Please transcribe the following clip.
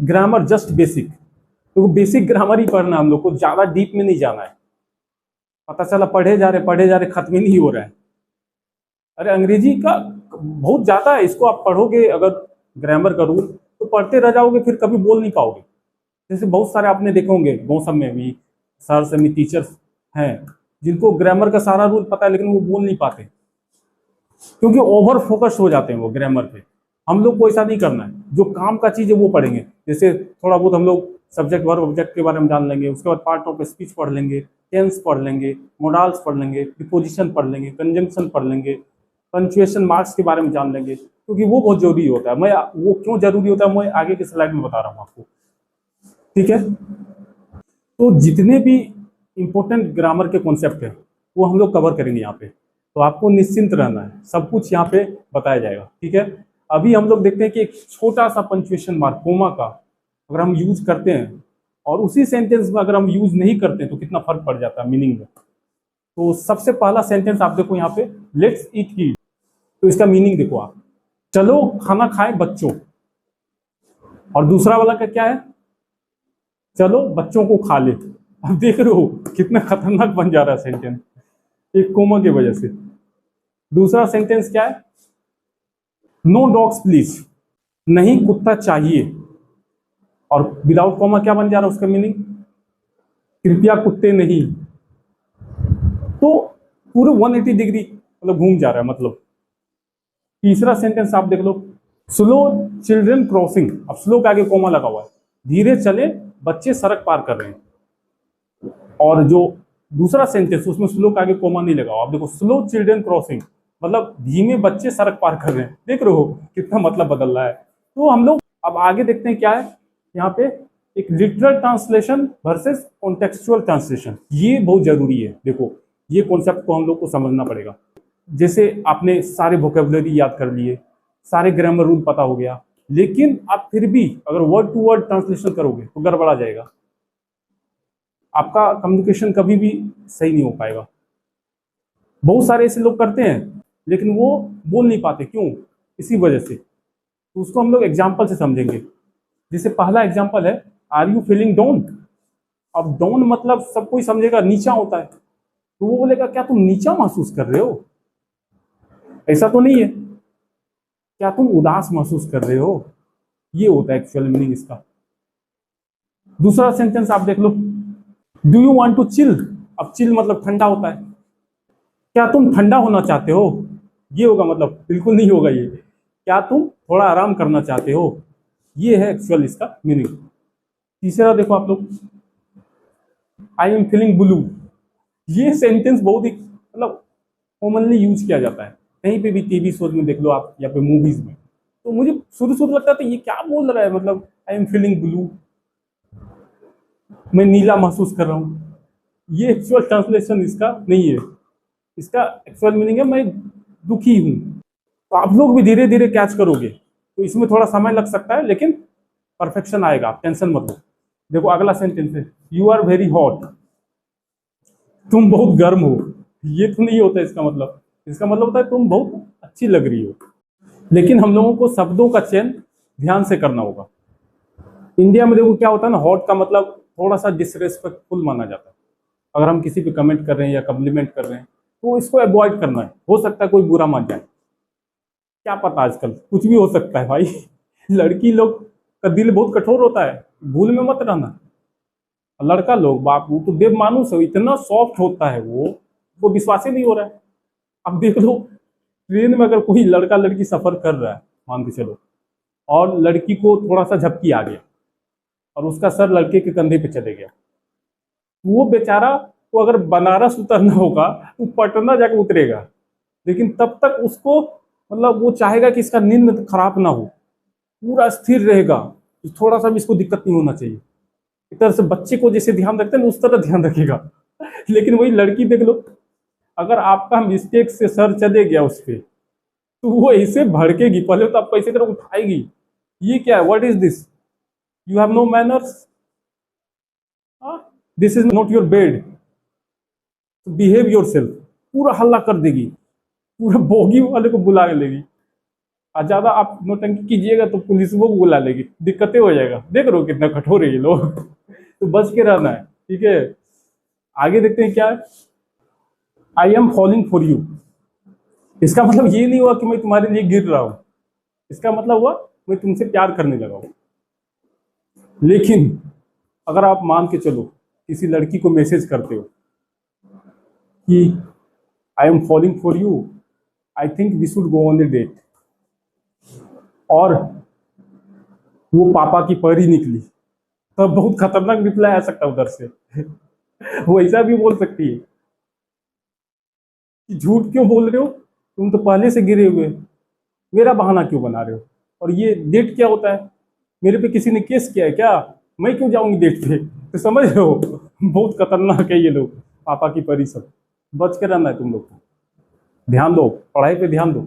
Grammar just basic, तो basic grammar ही पढ़ना, हम लोग को ज्यादा डीप में नहीं जाना है। पता चला पढ़े जा रहे खत्म ही नहीं हो रहा है। अरे अंग्रेजी का बहुत ज्यादा है, इसको आप पढ़ोगे अगर ग्रामर का रूल तो पढ़ते रह जाओगे, फिर कभी बोल नहीं पाओगे। जैसे बहुत सारे आपने देखे होंगे गाँव सब में भी सर से टीचर्स हैं जिनको ग्रामर का सारा रूल पता है लेकिन वो बोल नहीं पाते, क्योंकि ओवर फोकस हो जाते हैं वो ग्रामर पे। हम लोग को ऐसा नहीं करना है, जो काम का चीज है वो पढ़ेंगे। जैसे थोड़ा बहुत हम लोग सब्जेक्ट वर्ब ऑब्जेक्ट के बारे में जान लेंगे, उसके बाद पार्ट ऑफ स्पीच पढ़ लेंगे, टेंस पढ़ लेंगे, मोडाल्स पढ़ लेंगे, प्रीपोजिशन पढ़ लेंगे, कंजंक्शन पढ़ लेंगे, पंचुएशन मार्क्स के बारे में जान लेंगे, क्योंकि वो बहुत जरूरी होता है। मैं वो क्यों जरूरी होता है मैं आगे के स्लाइड में बता रहा हूँ आपको, ठीक है। तो जितने भी इंपॉर्टेंट ग्रामर के कॉन्सेप्ट है वो हम लोग कवर करेंगे यहाँ पे, तो आपको निश्चिंत रहना है, सब कुछ यहाँ पे बताया जाएगा, ठीक है। अभी हम लोग देखते हैं कि एक छोटा सा पंचुएशन मार्क कोमा का अगर हम यूज करते हैं और उसी सेंटेंस में अगर हम यूज नहीं करते हैं तो कितना फर्क पड़ जाता है मीनिंग में। तो सबसे पहला सेंटेंस आप देखो यहाँ पे, लेट्स ईट की, तो इसका मीनिंग देखो आप, चलो खाना खाएं बच्चों। और दूसरा वाला का क्या है, चलो बच्चों को खा ले। अब देख रहे हो कितना खतरनाक बन जा रहा है सेंटेंस एक कोमा की वजह से। दूसरा सेंटेंस क्या है, नो डॉग्स प्लीज, नहीं कुत्ता चाहिए। और विदाउट कोमा क्या बन जा रहा है उसका मीनिंग, कृपया कुत्ते नहीं। तो पूरे 180 डिग्री मतलब घूम जा रहा है मतलब। तीसरा सेंटेंस आप देख लो, स्लो चिल्ड्रन क्रॉसिंग, अब स्लो के आगे कोमा लगा हुआ है, धीरे चले बच्चे सड़क पार कर रहे हैं। और जो दूसरा सेंटेंस उसमें स्लो के आगे कोमा नहीं लगा हुआ, आप देखो स्लो चिल्ड्रन क्रॉसिंग मतलब धीमे बच्चे सड़क पार कर रहे हैं। देख रहे हो कितना मतलब बदल रहा है। तो हम लोग अब आगे देखते हैं क्या है यहाँ पे, एक literal translation versus contextual translation, ये बहुत जरूरी है। देखो ये कॉन्सेप्ट को हम लोग को समझना पड़ेगा। जैसे आपने सारे वोकेबुलरी याद कर लिए, सारे ग्रामर रूल पता हो गया, लेकिन आप फिर भी अगर वर्ड टू वर्ड ट्रांसलेशन करोगे तो गड़बड़ा जाएगा, आपका कम्युनिकेशन कभी भी सही नहीं हो पाएगा। बहुत सारे ऐसे लोग करते हैं लेकिन वो बोल नहीं पाते, क्यों, इसी वजह से। तो उसको हम लोग एग्जाम्पल से समझेंगे। जैसे पहला एग्जाम्पल है, आर यू फीलिंग डाउन। अब डाउन मतलब सब कोई समझेगा नीचा होता है, तो वो बोलेगा क्या तुम नीचा महसूस कर रहे हो, ऐसा तो नहीं है, क्या तुम उदास महसूस कर रहे हो, ये होता है एक्चुअल मीनिंग इसका। दूसरा सेंटेंस आप देख लो, do you want to chill. अब चिल मतलब ठंडा होता है, क्या तुम ठंडा होना चाहते हो, ये होगा मतलब, बिल्कुल नहीं होगा ये, क्या तुम थोड़ा आराम करना चाहते हो, ये है एक्चुअल इसका मीनिंग। तीसरा देखो आप लोग, आई एम फीलिंग ब्लू। ये सेंटेंस बहुत ही मतलब कॉमनली यूज किया जाता है, कहीं पे भी टीवी शोज में देख लो आप या फिर मूवीज में। तो मुझे शुरू शुरू लगता था ये क्या बोल रहा है, मतलब आई एम फीलिंग ब्लू, मैं नीला महसूस कर रहा हूँ। ये एक्चुअल ट्रांसलेशन इसका नहीं है, इसका एक्चुअल मीनिंग है मैं दुखी हूँ। तो आप लोग भी धीरे धीरे कैच करोगे, तो इसमें थोड़ा समय लग सकता है लेकिन परफेक्शन आएगा, आप टेंशन मत लो। देखो अगला सेंटेंस है, यू आर वेरी हॉट, तुम बहुत गर्म हो। ये तो नहीं होता इसका मतलब, इसका मतलब होता है तुम बहुत अच्छी लग रही हो। लेकिन हम लोगों को शब्दों का चयन ध्यान से करना होगा। इंडिया में देखो क्या होता है ना, हॉट का मतलब थोड़ा सा डिसरेस्पेक्टफुल माना जाता है। अगर हम किसी पे कमेंट कर रहे हैं या कम्प्लीमेंट कर रहे हैं तो इसको अवॉइड करना है, हो सकता है कोई बुरा मान जाए, क्या पता, आजकल कुछ भी हो सकता है भाई। लड़की लोग का दिल बहुत कठोर होता है, भूल में मत रहना। लड़का लोग बाप वो तो देव मानुस है, इतना सॉफ्ट होता है वो विश्वास ही नहीं हो रहा है। अब देख लो ट्रेन में अगर कोई लड़का लड़की सफर कर रहा है मान के चलो, और लड़की को थोड़ा सा झपकी आ गया और उसका सर लड़के के कंधे पे चले गया, वो बेचारा को अगर बनारस उतरना होगा तो पटना जाके उतरेगा, लेकिन तब तक उसको मतलब वो चाहेगा कि इसका नींद खराब ना हो, पूरा स्थिर रहेगा, थोड़ा सा भी इसको दिक्कत नहीं होना चाहिए। एक तरह से बच्चे को जैसे ध्यान रखते हैं ना उस तरह ध्यान रखेगा। लेकिन वही लड़की देख लो, अगर आपका मिस्टेक से सर चले गया उस पर तो वो ऐसे भड़केगी, पहले तो आपको ऐसे तरह उठाएगी, ये क्या है, what is this, you have no manners, this is not your bed, behave yourself, पूरा हल्ला कर देगी, पूरा बोगी वाले को बुला लेगी। और ज्यादा आप नौटंकी कीजिएगा तो पुलिस वो बुला लेगी, दिक्कतें हो जाएगा। देख रहे हो कितना कठोर है ये लोग। तो बच के रहना है, ठीक है। आगे देखते हैं क्या है। आई एम फॉलिंग फॉर यू, इसका मतलब ये नहीं हुआ कि मैं तुम्हारे लिए गिर रहा हूं, इसका मतलब हुआ मैं तुमसे प्यार करने लगा हूं। लेकिन अगर आप मान के चलो किसी लड़की को मैसेज करते हो कि I am falling for you, I think we should go on the date, और वो पापा की परी निकली, तब बहुत खतरनाक रिप्लाई आ सकता है उधर से। वो ऐसा भी बोल सकती है कि झूठ क्यों बोल रहे हो, तुम तो पहले से गिरे हुए, मेरा बहाना क्यों बना रहे हो। और ये डेट क्या होता है, मेरे पे किसी ने केस किया है क्या, मैं क्यों जाऊंगी डेट पे। तो समझ रहे हो, बहुत खतरनाक है ये लोग, पापा की परी सब। बच के रहना है तुम लोग को। ध्यान दो, पढ़ाई पे ध्यान दो।